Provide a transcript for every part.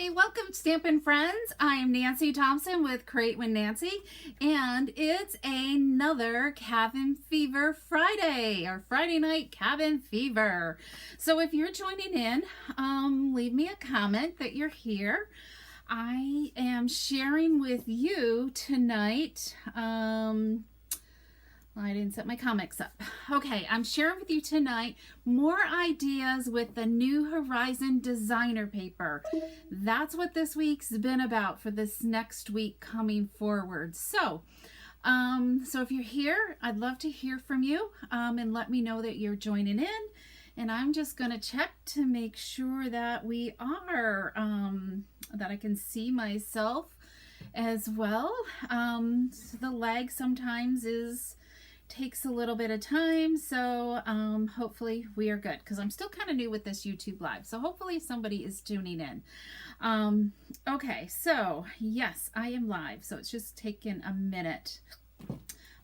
Hey, welcome Stampin' Friends. I am Nancy Thompson with Create with Nancy, and it's another Cabin Fever Friday, or Friday night Cabin Fever. So if you're joining in, leave me a comment that you're here. I am sharing with you tonight, I didn't set my comics up. Okay, I'm sharing with you tonight more ideas with the New Horizon designer paper. That's what this week's been about for this next week coming forward. So if you're here, I'd love to hear from you and let me know that you're joining in. And I'm just going to check to make sure that we are, that I can see myself as well. So the lag sometimes takes a little bit of time, so hopefully we are good, because I'm still kind of new with this YouTube live, so hopefully somebody is tuning in. Okay, so yes, I am live, so it's just taking a minute.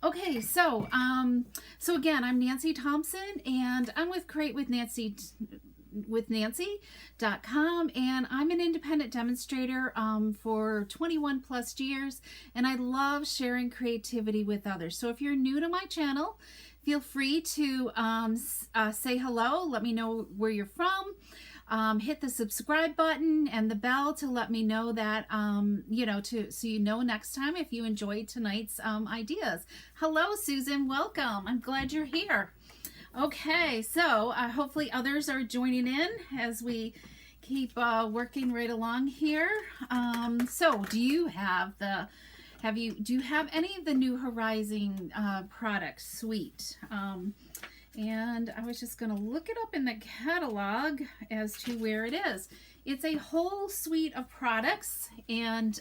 Okay, so again, I'm Nancy Thompson, and I'm with Create with Nancy.com, and I'm an independent demonstrator for 21 plus years, and I love sharing creativity with others. So if you're new to my channel, feel free to say hello, let me know where you're from, hit the subscribe button and the bell to let me know that so you know next time if you enjoyed tonight's ideas. Hello Susan, welcome. I'm glad you're here. Okay, so hopefully others are joining in as we keep working right along here. So do you have any of the New Horizon products suite? And I was just going to look it up in the catalog as to where it is. It's a whole suite of products, and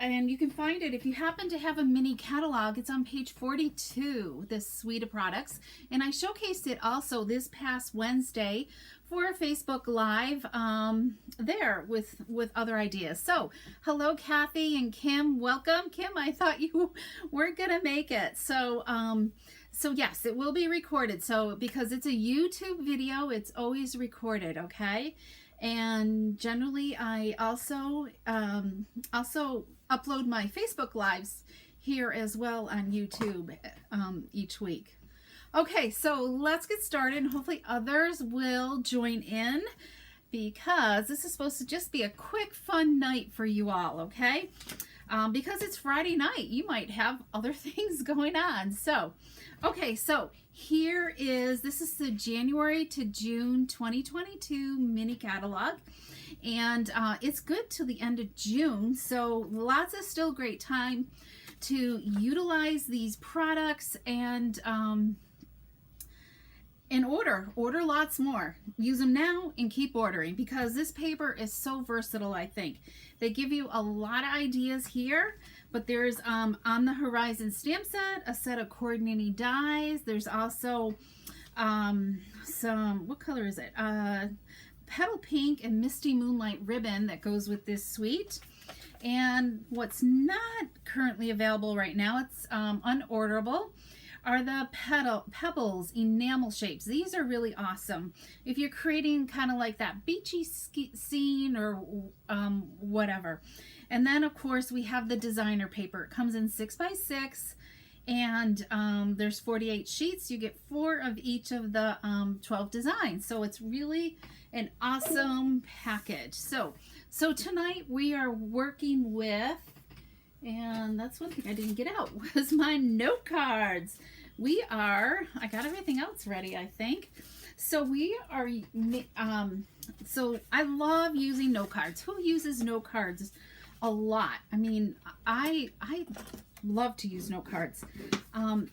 you can find it if you happen to have a mini catalog. It's on page 42, this suite of products. And I showcased it also this past Wednesday for a Facebook Live there with other ideas. So hello Kathy and Kim, welcome. Kim, I thought you weren't gonna make it. So yes, it will be recorded. So because it's a YouTube video, it's always recorded, okay? And generally I also upload my Facebook Lives here as well on YouTube each week. Okay, so let's get started, and hopefully others will join in, because this is supposed to just be a quick fun night for you all, okay? Because it's Friday night, you might have other things going on. So okay, so this is the January to June 2022 mini catalog, and it's good till the end of June, so lots of still great time to utilize these products and order lots more. Use them now and keep ordering, because this paper is so versatile. I think they give you a lot of ideas here, but there's on the Horizon stamp set a set of coordinating dies. There's also some, what color is it, petal pink and misty moonlight ribbon that goes with this suite. And what's not currently available right now, it's unorderable, are the pebbles enamel shapes. These are really awesome if you're creating kind of like that beachy scene or whatever. And then of course we have the designer paper. It comes in 6x6, and there's 48 sheets. You get 4 of each of the 12 designs, so it's really an awesome package. So tonight we are working with, and that's one thing I didn't get out, was my note cards. I got everything else ready, I think. So we are, so I love using note cards. Who uses note cards a lot? I mean, I love to use note cards.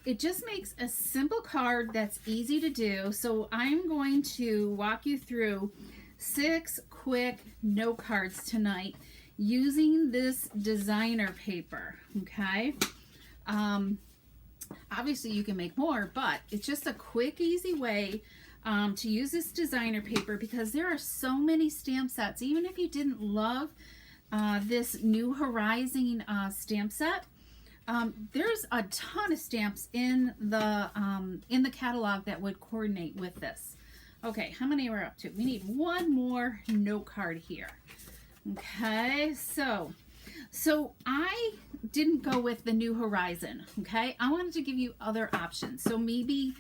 It just makes a simple card that's easy to do. So I'm going to walk you through 6 quick note cards tonight using this designer paper, okay? Obviously you can make more, but it's just a quick, easy way to use this designer paper, because there are so many stamp sets. Even if you didn't love this New Horizon stamp set, there's a ton of stamps in the catalog that would coordinate with this. Okay, how many we're up to? We need one more note card here. Okay, so I didn't go with the New Horizon. Okay, I wanted to give you other options. So maybe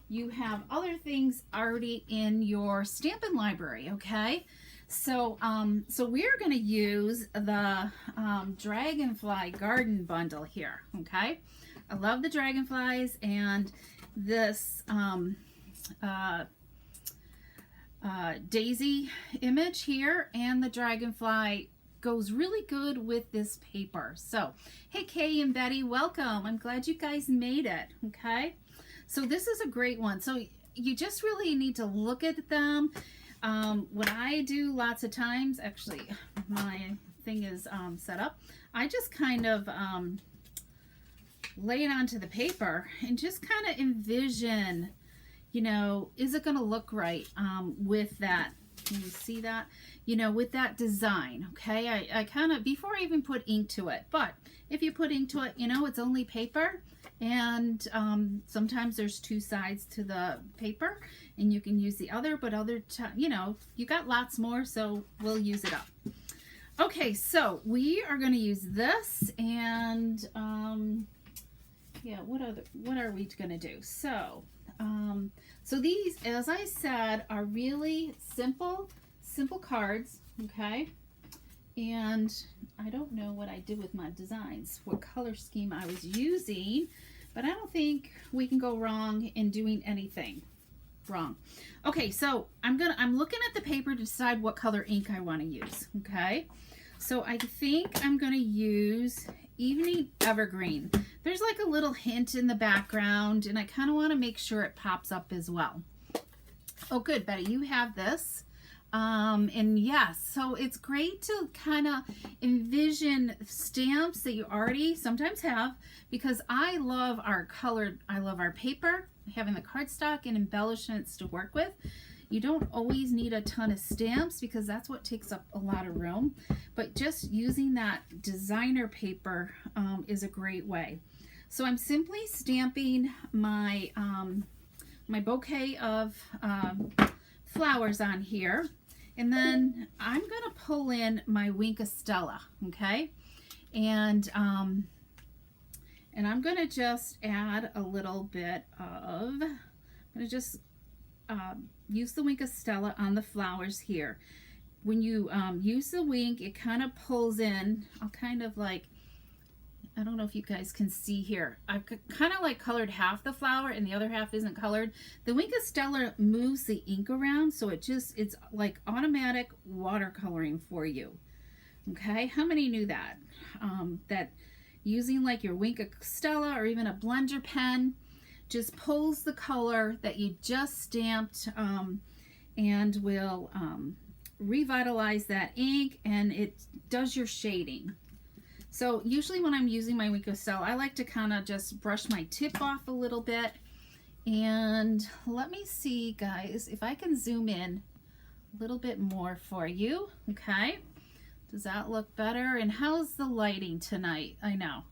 you have other things already in your Stampin' Library. Okay, so we're going to use the Dragonfly Garden Bundle here. Okay, I love the dragonflies, and this daisy image here and the dragonfly goes really good with this paper. So hey, Kay and Betty, welcome. I'm glad you guys made it. Okay, so this is a great one. So you just really need to look at them. What I do lots of times, actually my thing is set up, I just kind of lay it onto the paper and just kind of envision, you know, is it going to look right with that? Can you see that? You know, with that design. Okay, I kind of, before I even put ink to it, but if you put ink to it, you know, it's only paper, and sometimes there's two sides to the paper, and you can use the other, but you know, you got lots more, so we'll use it up. Okay, so we are going to use this, and yeah, what are we going to do? So so these, as I said, are really simple cards. Okay, and I don't know what I did with my designs, what color scheme I was using, but I don't think we can go wrong in doing anything wrong. Okay, so I'm looking at the paper to decide what color ink I want to use. Okay, so I think I'm going to use Evening Evergreen. There's like a little hint in the background, and I kind of want to make sure it pops up as well. Oh, good, Betty, you have this. And yes, so it's great to kind of envision stamps that you already sometimes have, because I love our paper, having the cardstock and embellishments to work with. You don't always need a ton of stamps because that's what takes up a lot of room, but just using that designer paper is a great way. So I'm simply stamping my my bouquet of flowers on here, and then I'm gonna pull in my Wink of Stella. Okay, and I'm gonna just add a little bit of, I'm gonna just use the Wink of Stella on the flowers here. When you use the wink, it kind of pulls in. I'll kind of like, I don't know if you guys can see here. I've kind of like colored half the flower and the other half isn't colored. The Wink of Stella moves the ink around, so it's like automatic watercoloring for you. Okay, how many knew that? That using like your Wink of Stella or even a blender pen just pulls the color that you just stamped and will revitalize that ink, and it does your shading. So usually when I'm using my Wink of Stella, I like to kind of just brush my tip off a little bit. And let me see, guys, if I can zoom in a little bit more for you. Okay, does that look better? And how's the lighting tonight? I know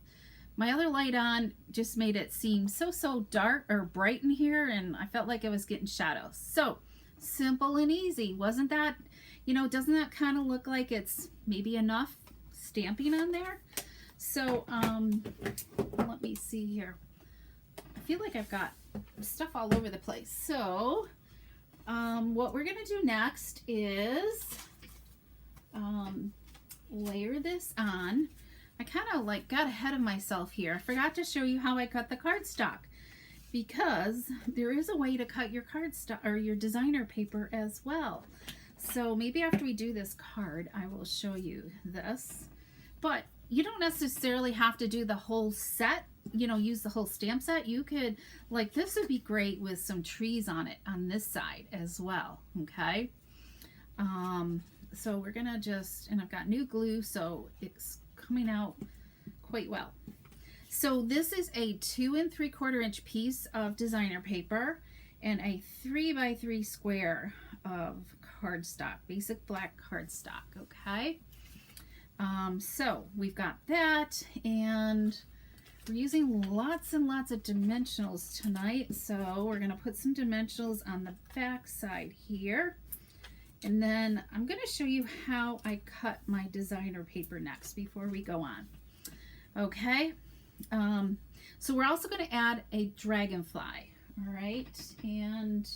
my other light on just made it seem so dark or bright in here, and I felt like I was getting shadows. So simple and easy. Wasn't that, you know, doesn't that kind of look like it's maybe enough stamping on there? So let me see here. I feel like I've got stuff all over the place. So what we're gonna do next is layer this on. I kind of like got ahead of myself here. I forgot to show you how I cut the cardstock, because there is a way to cut your cardstock or your designer paper as well. So maybe after we do this card, I will show you this. But you don't necessarily have to do the whole set, you know, use the whole stamp set. You could, like, this would be great with some trees on it on this side as well. Okay. So we're gonna just, and I've got new glue, so it's coming out quite well. So this is a 2 3/4 inch piece of designer paper and a 3 by 3 square of cardstock, basic black cardstock. Okay, so we've got that, and We're using lots and lots of dimensionals tonight, so we're going to put some dimensionals on the back side here. And then I'm going to show you how I cut my designer paper next before we go on. Okay, so we're also going to add a dragonfly. All right, and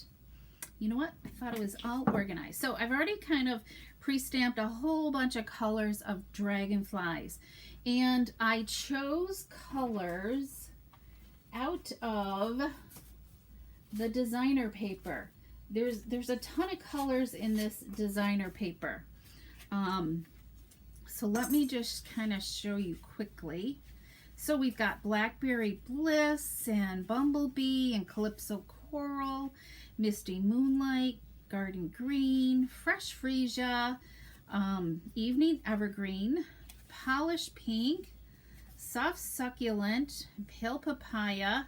you know what? I thought it was all organized. So I've already kind of pre-stamped a whole bunch of colors of dragonflies. And I chose colors out of the designer paper. There's a ton of colors in this designer paper. So let me just kind of show you quickly. So we've got Blackberry Bliss and Bumblebee and Calypso Coral, Misty Moonlight, Garden Green, Fresh Freesia, Evening Evergreen, Polished Pink, Soft Succulent, Pale Papaya,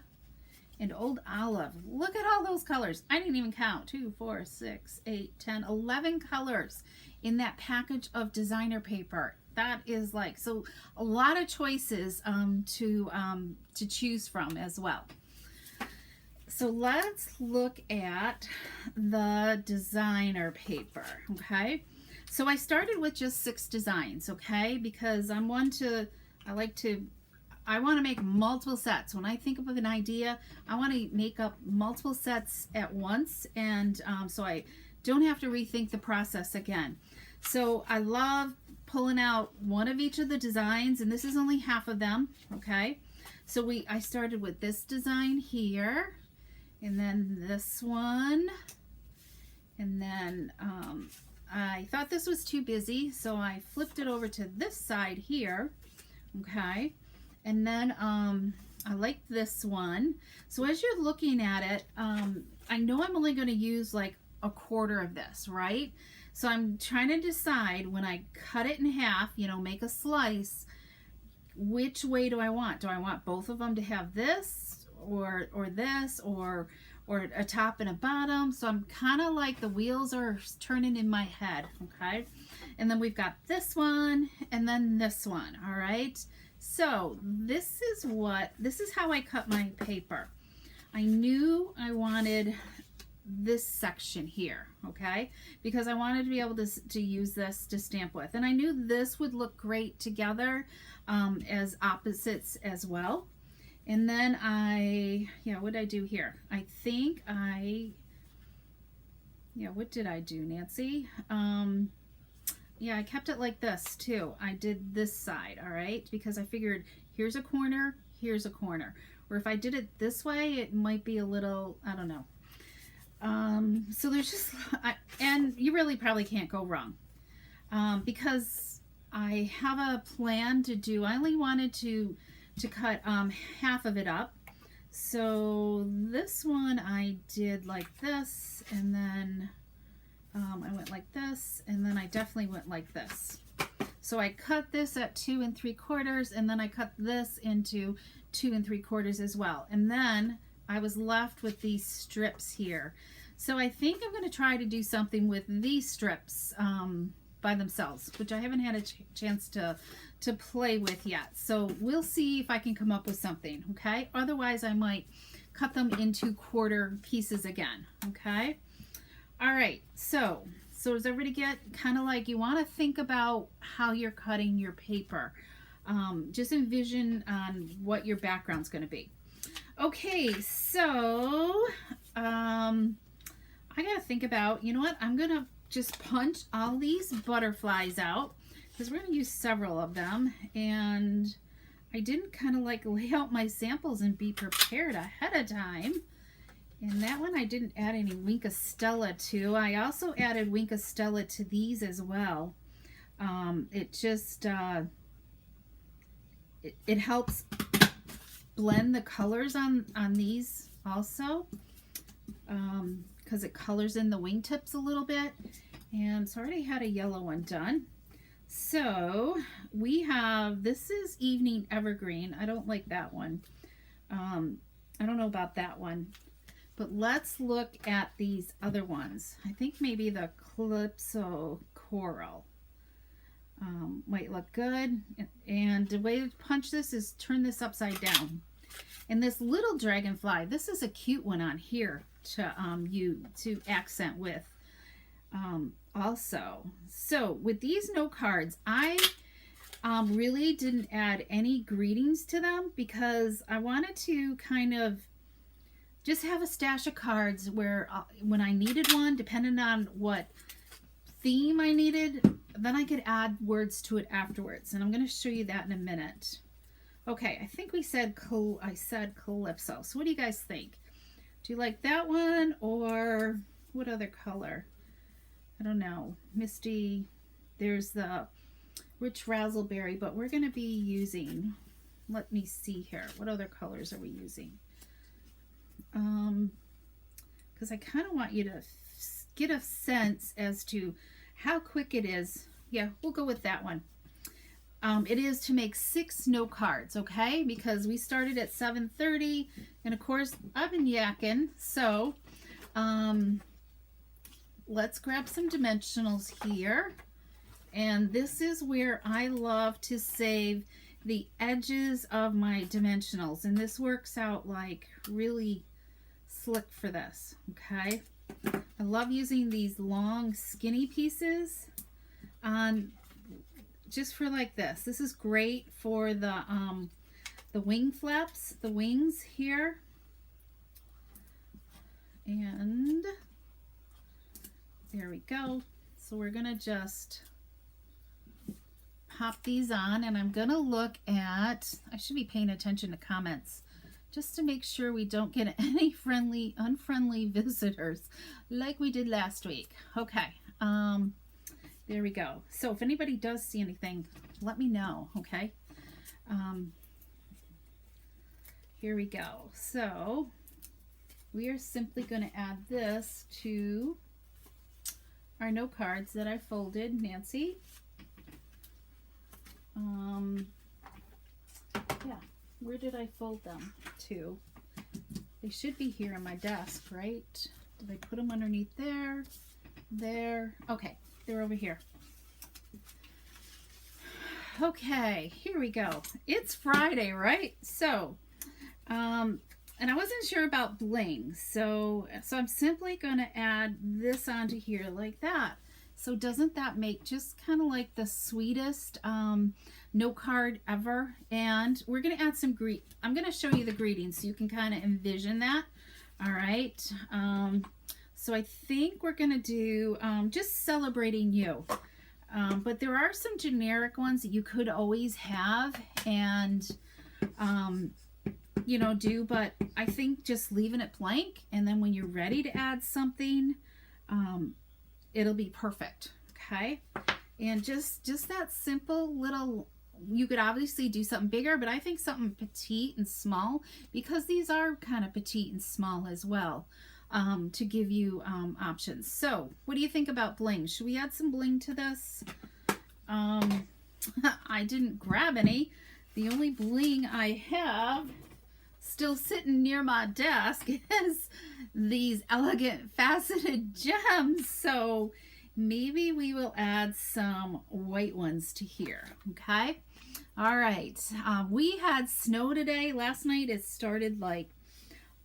and Old Olive. Look at all those colors. I didn't even count. 2, 4, 6, 8, 10, 11 colors in that package of designer paper. That is like, so a lot of choices to choose from as well. So let's look at the designer paper, okay? So I started with just 6 designs, okay? Because I want to make multiple sets. When I think of an idea, I want to make up multiple sets at once, and so I don't have to rethink the process again. So I love pulling out one of each of the designs, and this is only half of them, okay? So I started with this design here, and then this one, and then I thought this was too busy, so I flipped it over to this side here, okay? And then I like this one. So as you're looking at it, I know I'm only going to use like a quarter of this, right? So I'm trying to decide when I cut it in half, you know, make a slice, which way do I want? Do I want both of them to have this or this or a top and a bottom? So I'm kind of like the wheels are turning in my head, okay? And then we've got this one and then this one, all right? So this is how I cut my paper. I knew I wanted this section here, okay, because I wanted to be able to use this to stamp with, and I knew this would look great together as opposites as well. And then what did I do here? I think what did I do, Nancy? Yeah, I kept it like this too. I did this side, all right, because I figured here's a corner, here's a corner. Or if I did it this way, it might be a little, I don't know. So there's just, and you really probably can't go wrong because I have a plan to do, I only wanted to cut half of it up. So this one I did like this, and then I went like this, and then I definitely went like this. So I cut this at 2 3/4, and then I cut this into 2 3/4 as well. And then I was left with these strips here. So I think I'm going to try to do something with these strips by themselves, which I haven't had a chance to play with yet. So we'll see if I can come up with something, okay? Otherwise, I might cut them into quarter pieces again, okay? All right, so does everybody get kind of like, you want to think about how you're cutting your paper. Just envision on what your background's going to be. Okay, so I got to think about, you know what, I'm going to just punch all these butterflies out because we're going to use several of them, and I didn't kind of like lay out my samples and be prepared ahead of time. And that one I didn't add any Wink of Stella to. I also added Wink of Stella to these as well. It just, it helps blend the colors on these also, because it colors in the wingtips a little bit. And so I already had a yellow one done. So we have, this is Evening Evergreen. I don't like that one. I don't know about that one. But let's look at these other ones. I think maybe the Calypso Coral. might look good. And the way to punch this is turn this upside down. And this little dragonfly, this is a cute one on here to accent with also. So with these note cards, I really didn't add any greetings to them because I wanted to kind of just have a stash of cards where when I needed one, depending on what theme I needed, then I could add words to it afterwards. And I'm going to show you that in a minute. Okay, I think I said Calypso. So what do you guys think? Do you like that one, or what other color? I don't know. Misty. There's the Rich Razzleberry, but we're going to be using, let me see here. What other colors are we using? Because I kind of want you to get a sense as to how quick it is. Yeah, we'll go with that one. It is to make 6 note cards, okay? Because we started at 7:30, and of course I've been yakking. So let's grab some dimensionals here. And this is where I love to save the edges of my dimensionals. And this works out like really slick for this, okay? I love using these long skinny pieces on just for like this. This is great for the wing flaps, the wings here. And there we go. So we're gonna just pop these on, and I'm gonna look at, I should be paying attention to comments just to make sure we don't get any unfriendly visitors like we did last week. Okay, there we go. So if anybody does see anything, let me know, okay? Here we go. So we are simply going to add this to our note cards that I folded, Nancy. Yeah, where did I fold them to? They should be here on my desk, right? Did I put them underneath there? There. Okay, they're over here. Okay, here we go. It's Friday, right? So, and I wasn't sure about bling, so I'm simply going to add this onto here like that. So doesn't that make just kind of like the sweetest note card ever? And we're going to add some I'm going to show you the greetings so you can kind of envision that. All right. So I think we're going to do just celebrating you. But there are some generic ones that you could always have and, you know, do. But I think just leaving it blank, and then when you're ready to add something, it'll be perfect. Okay. And just that simple little, you could obviously do something bigger, but I think something petite and small, because these are kind of petite and small as well, to give you options. So what do you think about bling? Should we add some bling to this? I didn't grab any. The only bling I have still sitting near my desk is these elegant faceted gems. So maybe we will add some white ones to here. Okay. All right. We had snow today. Last night it started like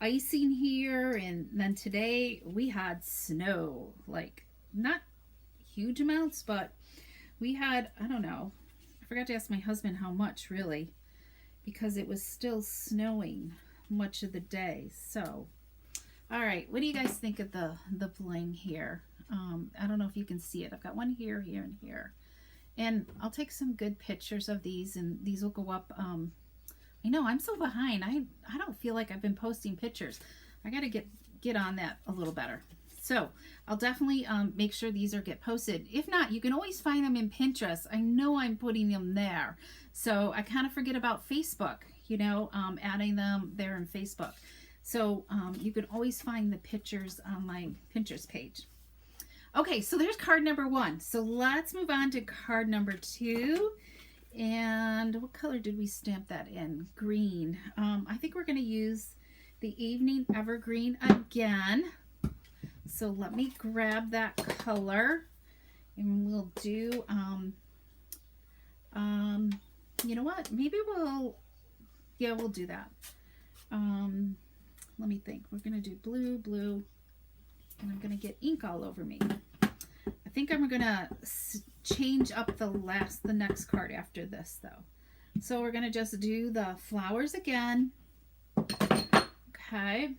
icing here, and then today we had snow, like not huge amounts, but we had, I don't know, I forgot to ask my husband how much really, because it was still snowing much of the day. So all right, what do you guys think of the bling here? I don't know if you can see it. I've got one here, here, and here, and I'll take some good pictures of these, and these will go up. I know I'm so behind. I don't feel like I've been posting pictures. I got to get on that a little better. So I'll definitely make sure these get posted. If not, you can always find them in Pinterest. I know I'm putting them there. So I kind of forget about Facebook, you know, adding them there in Facebook. So you can always find the pictures on my Pinterest page. Okay, so there's card number 1. So let's move on to card number 2. And what color did we stamp that in? Green. I think we're going to use the Evening Evergreen again. So let me grab that color, and we'll do You know what? Maybe we'll do that. Let me think. We're going to do blue, blue, and I'm going to get ink all over me. I think I'm going to change up the next card after this, though. So we're going to just do the flowers again. Okay.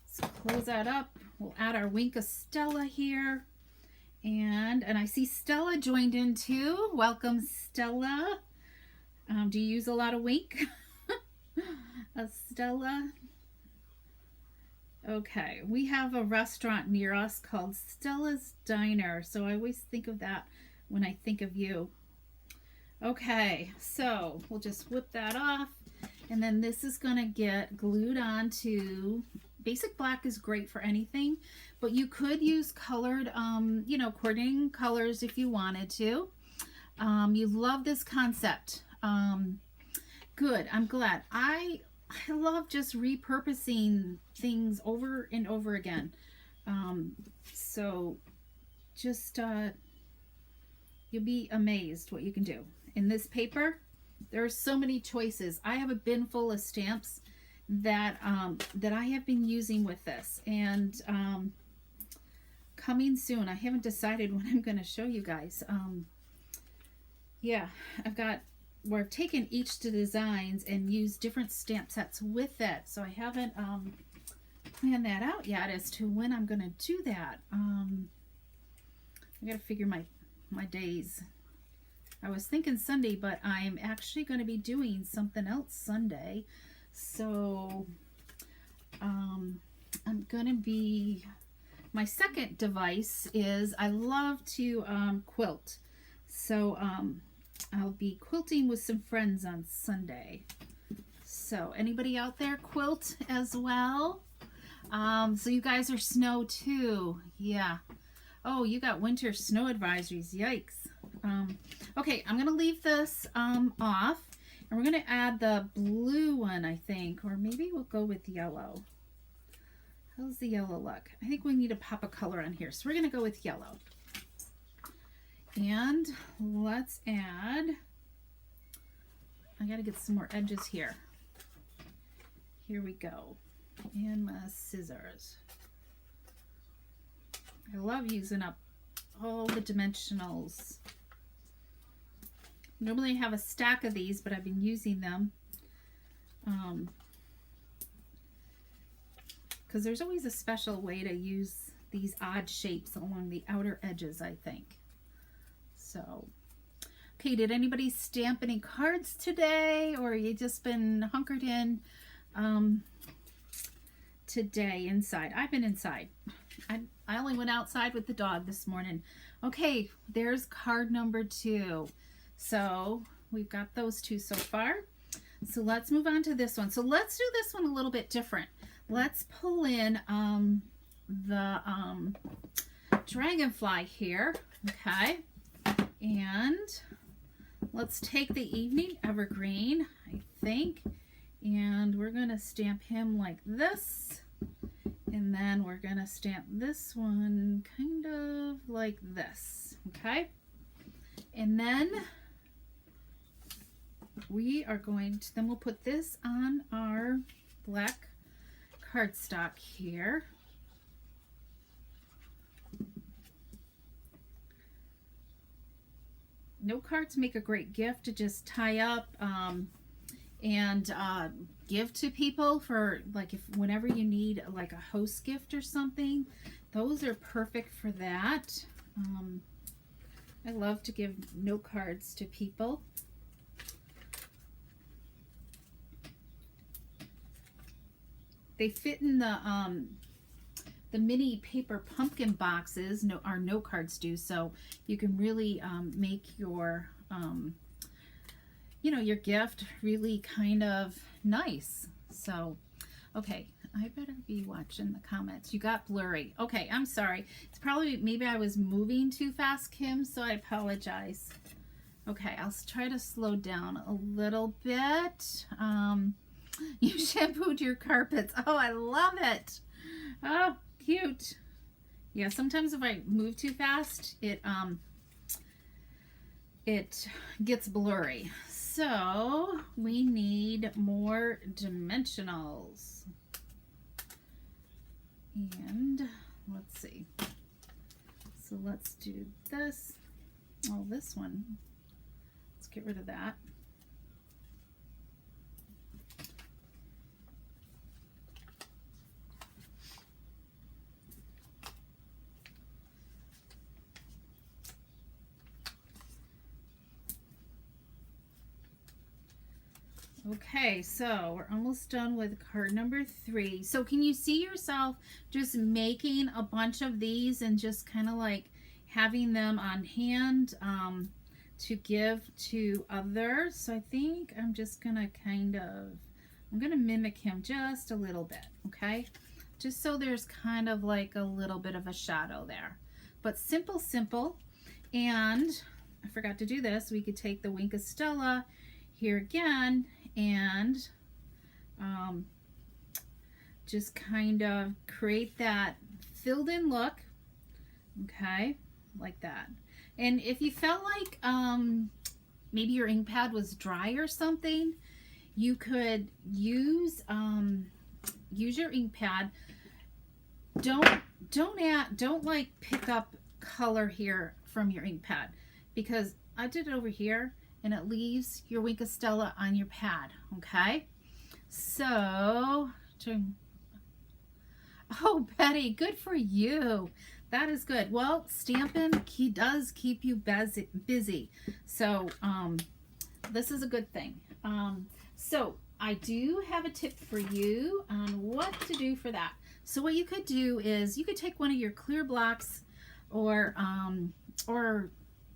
Let's close that up. We'll add our wink of Stella here. And I see Stella joined in too. Welcome, Stella. Do you use a lot of wink? Stella. Okay, we have a restaurant near us called Stella's Diner, so I always think of that when I think of you. Okay, so we'll just whip that off, and then this is going to get glued onto. Basic black is great for anything, but you could use colored, you know, coordinating colors if you wanted to. You love this concept. Good, I'm glad. I love just repurposing things over and over again. So just you'll be amazed what you can do. In this paper, there are so many choices. I have a bin full of stamps that that I have been using with this, and coming soon. I haven't decided when I'm going to show you guys. Yeah, I've taken each of the designs and used different stamp sets with it, so I haven't planned that out yet as to when I'm going to do that. I got to figure my days. I was thinking Sunday, but I'm actually going to be doing something else Sunday. So I'm going to be, my second device is I love to quilt. So I'll be quilting with some friends on Sunday. So anybody out there quilt as well? So you guys are snow too. Yeah. Oh, you got winter snow advisories. Yikes. Okay, I'm going to leave this off. And we're going to add the blue one, I think. Or maybe we'll go with yellow. How's the yellow look? I think we need to pop a color on here. So we're going to go with yellow. And let's add... I got to get some more edges here. Here we go. And my scissors. I love using up all the dimensionals. Normally I have a stack of these, but I've been using them because there's always a special way to use these odd shapes along the outer edges, I think. So, okay, did anybody stamp any cards today, or you just been hunkered in today inside? I've been inside. I only went outside with the dog this morning. Okay, there's card number 2. So we've got those 2 so far. So let's move on to this one. So let's do this one a little bit different. Let's pull in the dragonfly here. Okay. And let's take the evening evergreen, I think. And we're going to stamp him like this. And then we're going to stamp this one kind of like this. Okay. And then we are going to, then we'll put this on our black cardstock here. Note cards make a great gift to just tie up and give to people for, like, if whenever you need like a host gift or something. Those are perfect for that. I love to give note cards to people. They fit in the mini paper pumpkin boxes. Our note cards do, so you can really make your you know, your gift really kind of nice. So, okay, I better be watching the comments. You got blurry. Okay, I'm sorry. It's probably, maybe I was moving too fast, Kim, so I apologize. Okay, I'll try to slow down a little bit. You shampooed your carpets. Oh, I love it. Oh, cute. Yeah, sometimes if I move too fast, it it gets blurry. So we need more dimensionals. And let's see. So let's do this. Oh, this one. Let's get rid of that. Okay, so we're almost done with card number 3. So can you see yourself just making a bunch of these and just kind of like having them on hand to give to others? So I think I'm just going to I'm going to mimic him just a little bit, okay? Just so there's kind of like a little bit of a shadow there. But simple, simple. And I forgot to do this. We could take the Wink of Stella here again and just kind of create that filled in look, okay, like that. And if you felt like maybe your ink pad was dry or something, you could use your ink pad. Don't like pick up color here from your ink pad, because I did it over here and it leaves your Wink of Stella on your pad, okay? So, oh, Betty, good for you. That is good. Well, stamping does keep you busy. So, this is a good thing. So, I do have a tip for you on what to do for that. So, what you could do is you could take one of your clear blocks or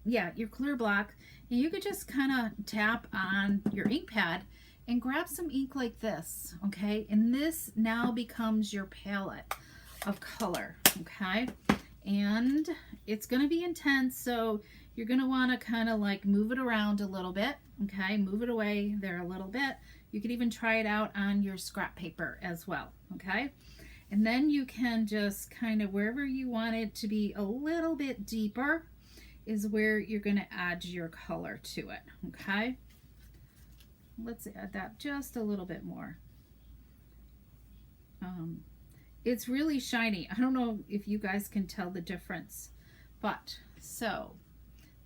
your clear block, and you could just kind of tap on your ink pad and grab some ink like this, okay? And this now becomes your palette of color, okay? And it's going to be intense, so you're going to want to kind of like move it around a little bit, okay? Move it away there a little bit. You could even try it out on your scrap paper as well, okay? And then you can just kind of, wherever you want it to be a little bit deeper, is where you're going to add your color to it, okay? Let's add that just a little bit more. It's really shiny. I don't know if you guys can tell the difference, but so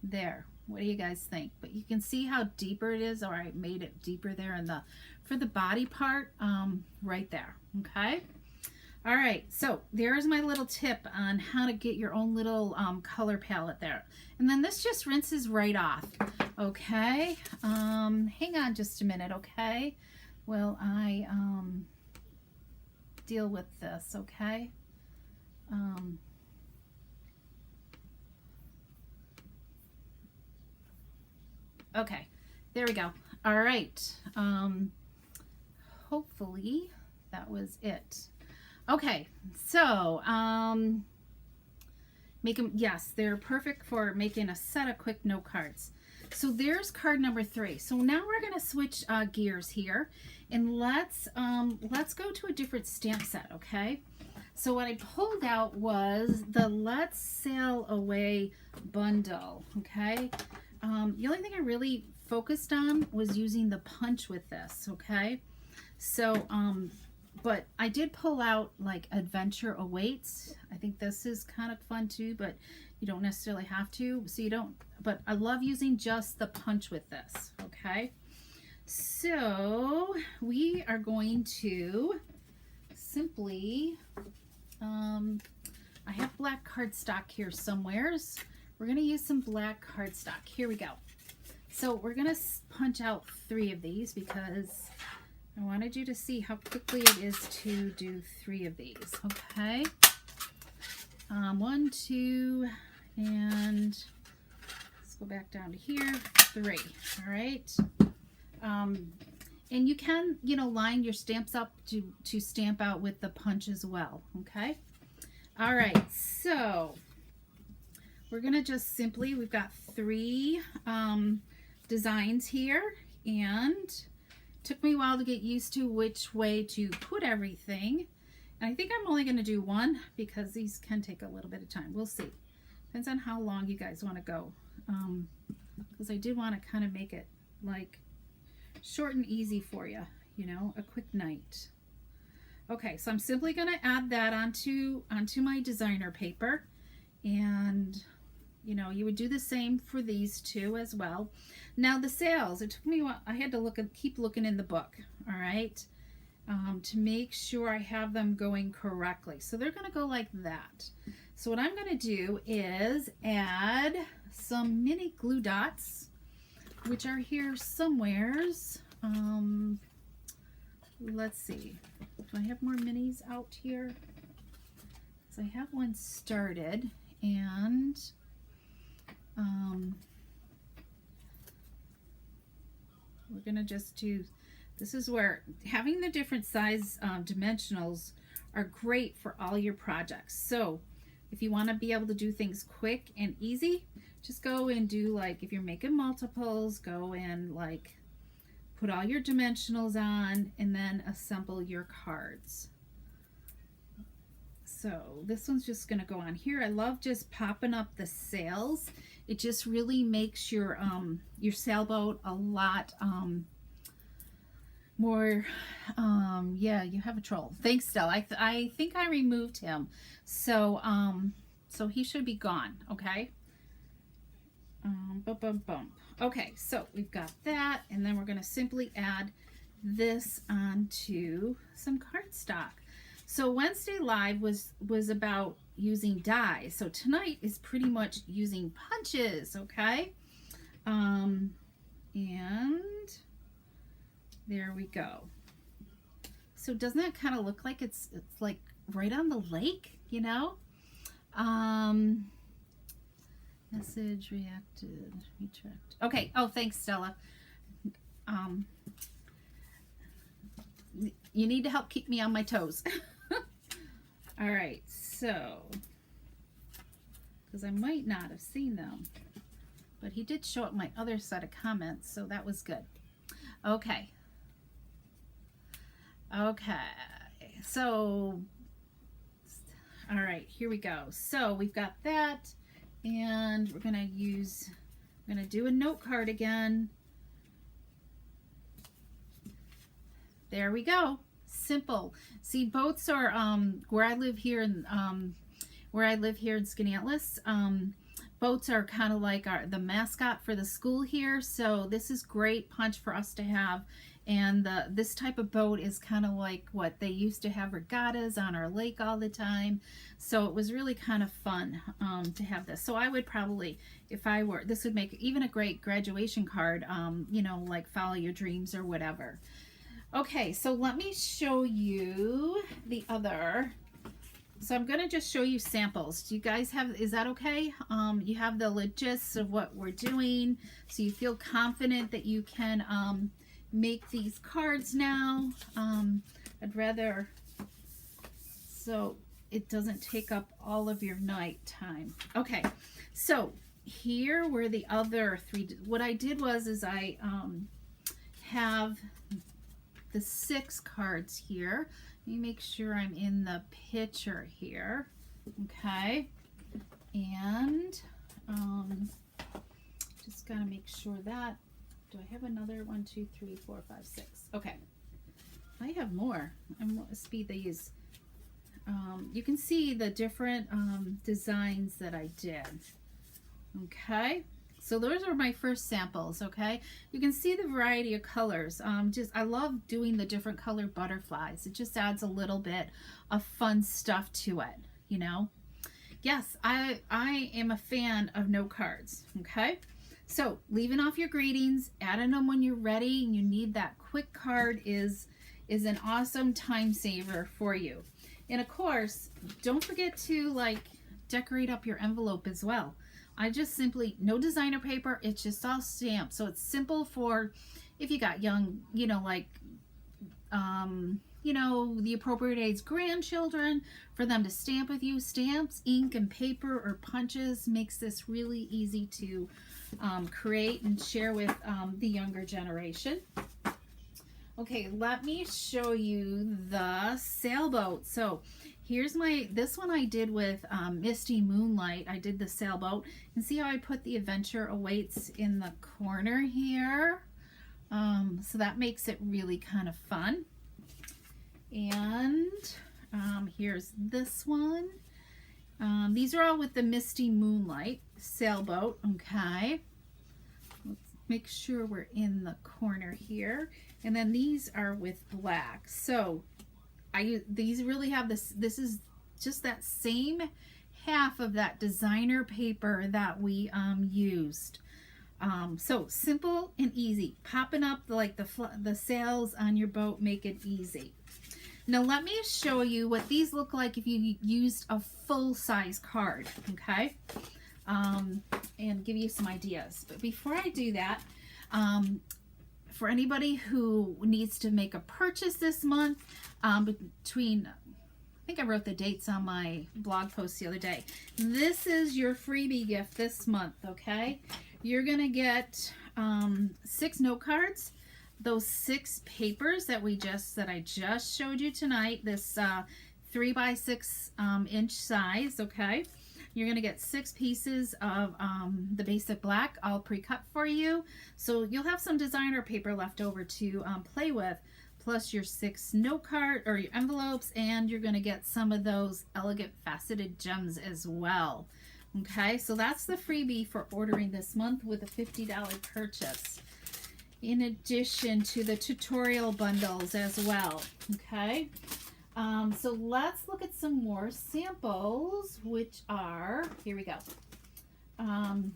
there. What do you guys think? But you can see how deeper it is, or I made it deeper there in for the body part, right there, okay? All right, so there's my little tip on how to get your own little color palette there. And then this just rinses right off, okay? Hang on just a minute, okay? Well, I deal with this, okay? Okay, there we go. All right, hopefully that was it. Okay, so make them, yes, they're perfect for making a set of quick note cards. So there's card number 3. So now we're going to switch gears here, and let's go to a different stamp set, okay? So what I pulled out was the Let's Sail Away bundle, okay? The only thing I really focused on was using the punch with this, okay? So, but I did pull out like Adventure Awaits. I think this is kind of fun too, but you don't necessarily have to. So you don't, but I love using just the punch with this, okay? So we are going to simply, I have black cardstock here somewheres. We're going to use some black cardstock. Here we go. So we're going to punch out 3 of these because I wanted you to see how quickly it is to do 3 of these, okay? 1, 2, and let's go back down to here, 3, all right? And you can, you know, line your stamps up to stamp out with the punch as well, okay? All right, so we're gonna just simply, we've got 3 designs here, and took me a while to get used to which way to put everything. And I think I'm only going to do 1 because these can take a little bit of time. We'll see. Depends on how long you guys want to go. Because I do want to kind of make it like short and easy for you, you know, a quick night. Okay, so I'm simply going to add that onto my designer paper, and you know, you would do the same for these two as well. Now the sails, it took me a while. I had to keep looking in the book, all right, to make sure I have them going correctly. So they're going to go like that. So what I'm going to do is add some mini glue dots, which are here somewheres. Let's see. Do I have more minis out here? So I have one started, and we're gonna just do, this is where having the different size dimensionals are great for all your projects. So if you want to be able to do things quick and easy, just go and do, like, if you're making multiples, go and like put all your dimensionals on and then assemble your cards. So this one's just going to go on here. I love just popping up the sails. It just really makes your sailboat a lot more, yeah, you have a troll. Thanks, Stella. I think I removed him. So, so he should be gone, okay? Okay, so we've got that, and then we're going to simply add this onto some cardstock. So Wednesday Live was about using dies. So tonight is pretty much using punches, okay? And there we go. So doesn't that kind of look like it's like right on the lake, you know? Message, reacted, retract. Okay. Oh, thanks, Stella. You need to help keep me on my toes. All right. So, because I might not have seen them, but he did show up my other set of comments, so that was good. Okay. Okay. So, all right, here we go. So we've got that. And we're going to do a note card again. There we go. Simple. See, boats are, where I live here in Skaneateles, boats are kind of like the mascot for the school here. So this is great punch for us to have. And this type of boat is kind of like what they used to have regattas on our lake all the time. So it was really kind of fun to have this. So I would probably, if I were, this would make even a great graduation card, you know, like follow your dreams or whatever. Okay, so let me show you the other. So I'm going to just show you samples. Do you guys have, is that okay? You have the gist of what we're doing, so you feel confident that you can make these cards now. I'd rather, so it doesn't take up all of your night time. Okay, so here were the other three. What I did was I have the 6 cards here. Let me make sure I'm in the picture here. Okay, and just gotta make sure that, do I have another 1, 2, 3, 4, 5, 6? Okay, I have more. I'm going to speed these. You can see the different designs that I did. Okay, so those are my first samples. Okay, you can see the variety of colors. I love doing the different color butterflies. It just adds a little bit of fun stuff to it, you know. Yes, I am a fan of note cards. Okay. So leaving off your greetings, adding them when you're ready and you need that quick card is an awesome time saver for you. And of course, don't forget to like decorate up your envelope as well. I just simply, no designer paper, it's just all stamped. So it's simple for if you got young, you know, like, you know, the appropriate age grandchildren, for them to stamp with you. Stamps, ink, and paper or punches makes this really easy to create and share with the younger generation. Okay, let me show you the sailboat. So here's this one I did with Misty Moonlight. I did the Sailboat. And see how I put the Adventure Awaits in the corner here? So that makes it really kind of fun. And here's this one. These are all with the Misty Moonlight Sailboat. Okay. Let's make sure we're in the corner here. And then these are with black. So these really have this is just that same half of that designer paper that we used. So simple and easy. Popping up like the sails on your boat make it easy. Now let me show you what these look like if you used a full-size card, okay? And give you some ideas. But before I do that, for anybody who needs to make a purchase this month, between, I think I wrote the dates on my blog post the other day. This is your freebie gift this month, okay? You're gonna get 6 note cards, those 6 papers that I just showed you tonight, this 3 by 6 inch size, okay? You're going to get 6 pieces of the basic black all pre-cut for you. So you'll have some designer paper left over to play with, plus your 6 note card or your envelopes, and you're going to get some of those elegant faceted gems as well. Okay, so that's the freebie for ordering this month with a $50 purchase. In addition to the tutorial bundles as well. Okay. So let's look at some more samples, which are, here we go. And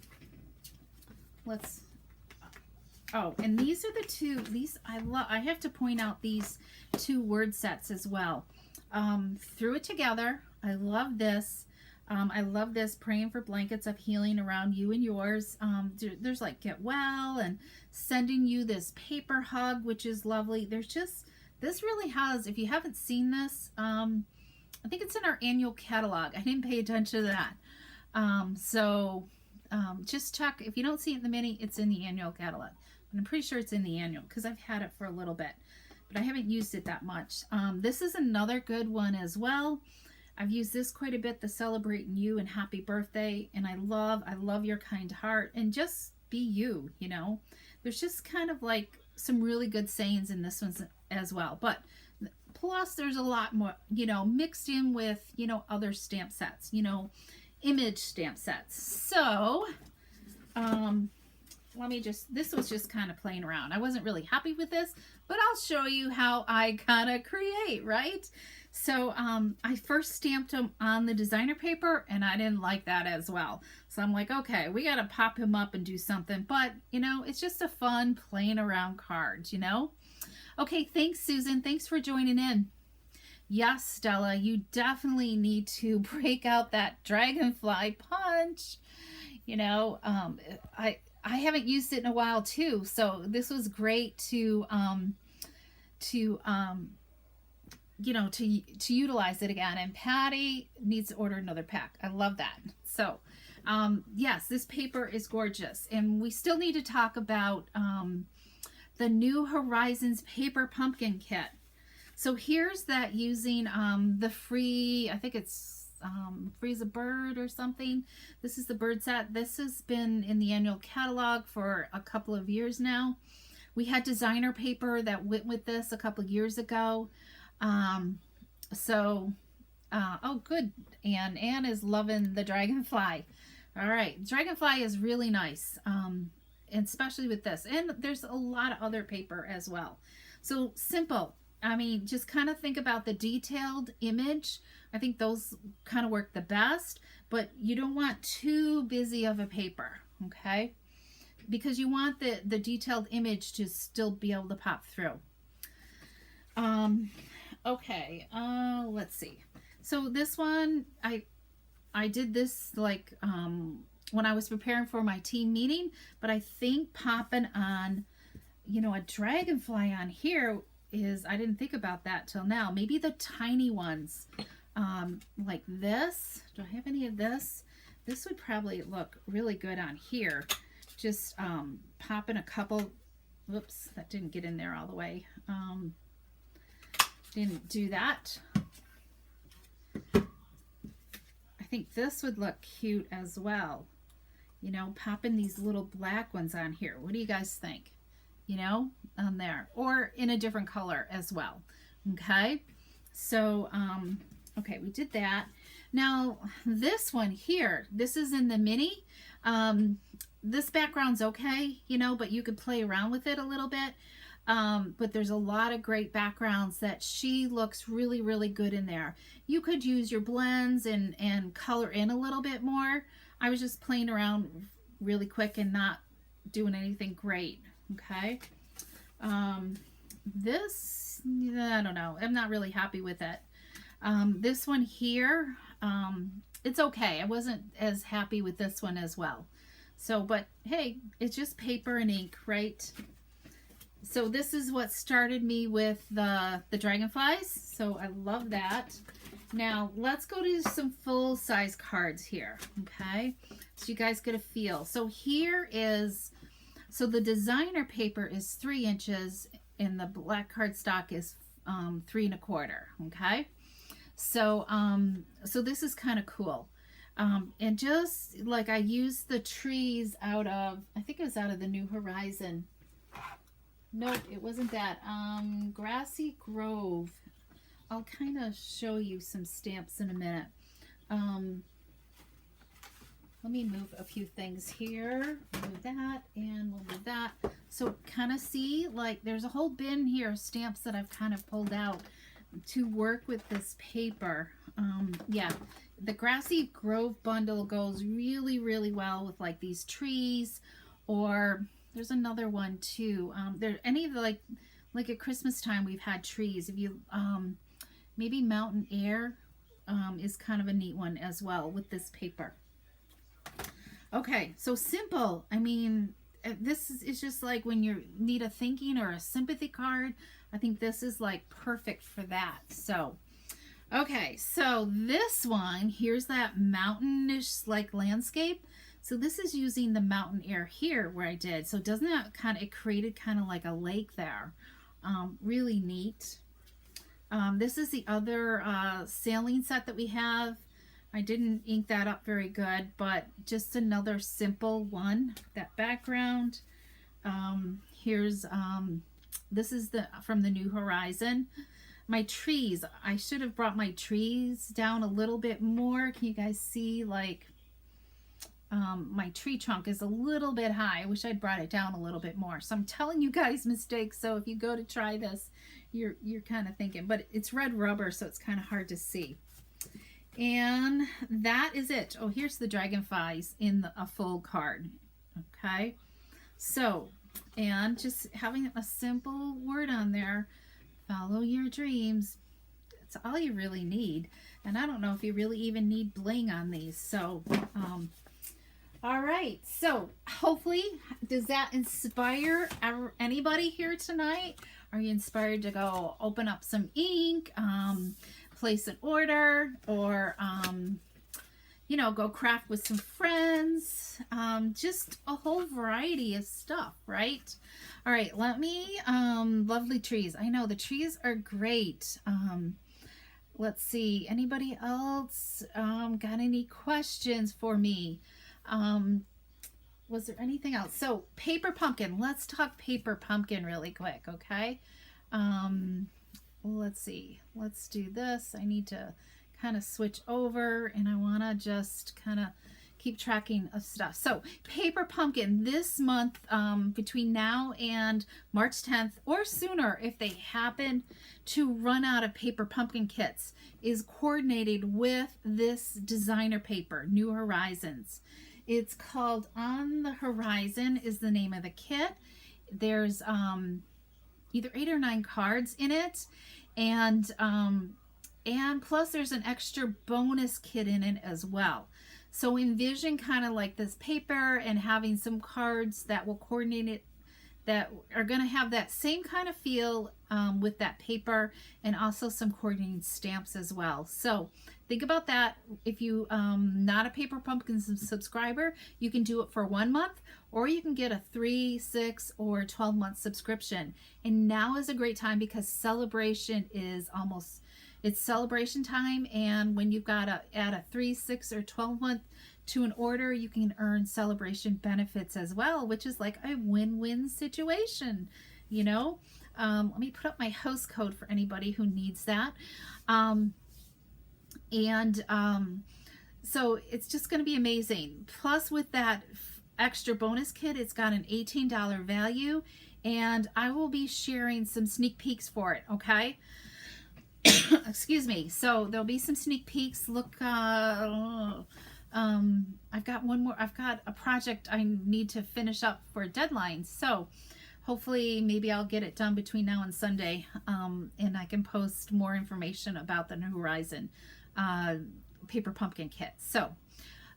these are the two, I have to point out these 2 word sets as well. Threw it together. I love this. I love this, praying for blankets of healing around you and yours. There's like get well and sending you this paper hug, which is lovely. There's just, this really has, if you haven't seen this, I think it's in our annual catalog. I didn't pay attention to that. Just check. If you don't see it in the mini, it's in the annual catalog. But I'm pretty sure it's in the annual because I've had it for a little bit, but I haven't used it that much. This is another good one as well. I've used this quite a bit, the Celebrating You and Happy Birthday. And I love your kind heart and just be you, you know. There's just kind of like some really good sayings in this one as well. But plus there's a lot more, you know, mixed in with, you know, other stamp sets, you know, image stamp sets. So, this was just kind of playing around. I wasn't really happy with this, but I'll show you how I kind of create, right? So I first stamped him on the designer paper and I didn't like that as well. So I'm like, okay, we got to pop him up and do something. But, you know, it's just a fun playing around cards, you know? Okay, thanks, Susan. Thanks for joining in. Yes, Stella, you definitely need to break out that dragonfly punch. You know, I haven't used it in a while too. So this was great to utilize it again. And Patty needs to order another pack. I love that. So, yes, this paper is gorgeous. And we still need to talk about the New Horizons paper pumpkin kit. So here's that using the free, I think it's Freeze a Bird or something. This is the bird set. This has been in the annual catalog for a couple of years now. We had designer paper that went with this a couple of years ago. Oh, good. Anne is loving the dragonfly. All right. Dragonfly is really nice. And especially with this. And there's a lot of other paper as well. So simple. I mean, just kind of think about the detailed image. I think those kind of work the best, but you don't want too busy of a paper, okay? Because you want the detailed image to still be able to pop through. Okay, let's see. So this one, I did this like when I was preparing for my team meeting, but I think popping on, you know, a dragonfly on here is, I didn't think about that till now. Maybe the tiny ones, like this. Do I have any of this? This would probably look really good on here. Just popping a couple, whoops, that didn't get in there all the way. Didn't do that. think this would look cute as well. You know, popping these little black ones on here. What do you guys think? You know, on there, or in a different color as well. Okay, so okay, we did that. Now this one here, this is in the mini. This background's okay, you know, but you could play around with it a little bit. But there's a lot of great backgrounds that she looks really, really good in there. You could use your blends and color in a little bit more. I was just playing around really quick and not doing anything great. Okay. This, I don't know. I'm not really happy with it. This one here, it's okay. I wasn't as happy with this one as well. So, but hey, it's just paper and ink, right? So this is what started me with the dragonflies. So I love that. Now let's go to some full size cards here. Okay. So you guys get a feel. So here is, so the designer paper is 3 inches and the black cardstock is 3 1/4. Okay. So, so this is kind of cool. And just like I used the trees out of, I think it was out of the New Horizon. Nope, it wasn't that. Grassy Grove. I'll kind of show you some stamps in a minute. Let me move a few things here. Move that and we'll move that. So kind of see, like there's a whole bin here of stamps that I've kind of pulled out to work with this paper. Yeah, the Grassy Grove bundle goes really, really well with like these trees, or there's another one too. There, any of the like at Christmas time we've had trees. If you maybe Mountain Air is kind of a neat one as well with this paper. Okay, so simple. I mean, this is just like when you need a thinking or a sympathy card. I think this is like perfect for that. So, okay, so this one, here's that mountainish like landscape. So this is using the Mountain Air here where I did. So doesn't that kind of, it created kind of like a lake there. Really neat. This is the other sailing set that we have. I didn't ink that up very good, but just another simple one. That background. Here's, this is from the New Horizon. My trees, I should have brought my trees down a little bit more. Can you guys see, like, my tree trunk is a little bit high. I wish I'd brought it down a little bit more. So I'm telling you guys mistakes. So if you go to try this, you're kind of thinking, but it's red rubber, so it's kind of hard to see. And that is it. Oh, here's the dragonflies in a full card. Okay. So, and just having a simple word on there, follow your dreams. That's all you really need. And I don't know if you really even need bling on these. So, all right. So hopefully, does that inspire anybody here tonight? Are you inspired to go open up some ink, place an order, or, you know, go craft with some friends? Just a whole variety of stuff, right? All right, let me, lovely trees. I know the trees are great. Let's see, anybody else got any questions for me? Was there anything else? So paper pumpkin, let's talk paper pumpkin really quick. Okay. Let's see, let's do this. I need to kind of switch over and I want to just kind of keep tracking of stuff. So paper pumpkin this month, between now and March 10th or sooner, if they happen to run out of paper pumpkin kits, is coordinated with this designer paper, New Horizons. It's called On the Horizon is the name of the kit. There's either 8 or 9 cards in it, and plus there's an extra bonus kit in it as well. So envision kind of like this paper and having some cards that will coordinate it, that are going to have that same kind of feel with that paper, and also some coordinating stamps as well. So think about that. If you not a Paper Pumpkin subscriber, you can do it for 1 month, or you can get a 3, 6, or 12-month subscription. And now is a great time because celebration is It's celebration time, and when you've got to add a 3, 6, or 12 month to an order, you can earn celebration benefits as well, which is like a win-win situation, you know. Let me put up my host code for anybody who needs that. So it's just going to be amazing. Plus, with that extra bonus kit, it's got an $18 value, and I will be sharing some sneak peeks for it, okay? Excuse me. So there'll be some sneak peeks. Look, I've got one more. I've got a project I need to finish up for a deadline. So hopefully maybe I'll get it done between now and Sunday, and I can post more information about the New Horizon paper pumpkin kit. So,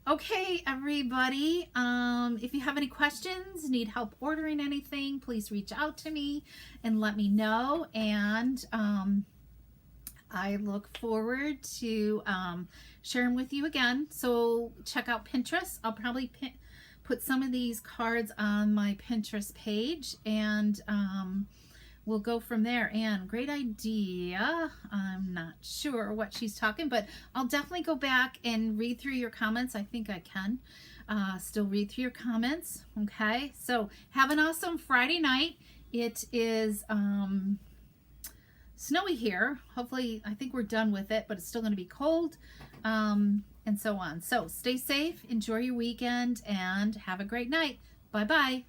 okay, everybody, if you have any questions, need help ordering anything, please reach out to me and let me know. And I look forward to sharing with you again. So check out Pinterest. I'll probably put some of these cards on my Pinterest page, and we'll go from there. And great idea. I'm not sure what she's talking, but I'll definitely go back and read through your comments. I think I can still read through your comments. Okay, so have an awesome Friday night. It is snowy here. Hopefully, I think we're done with it, but it's still going to be cold, and so on. So stay safe, enjoy your weekend, and have a great night. Bye-bye.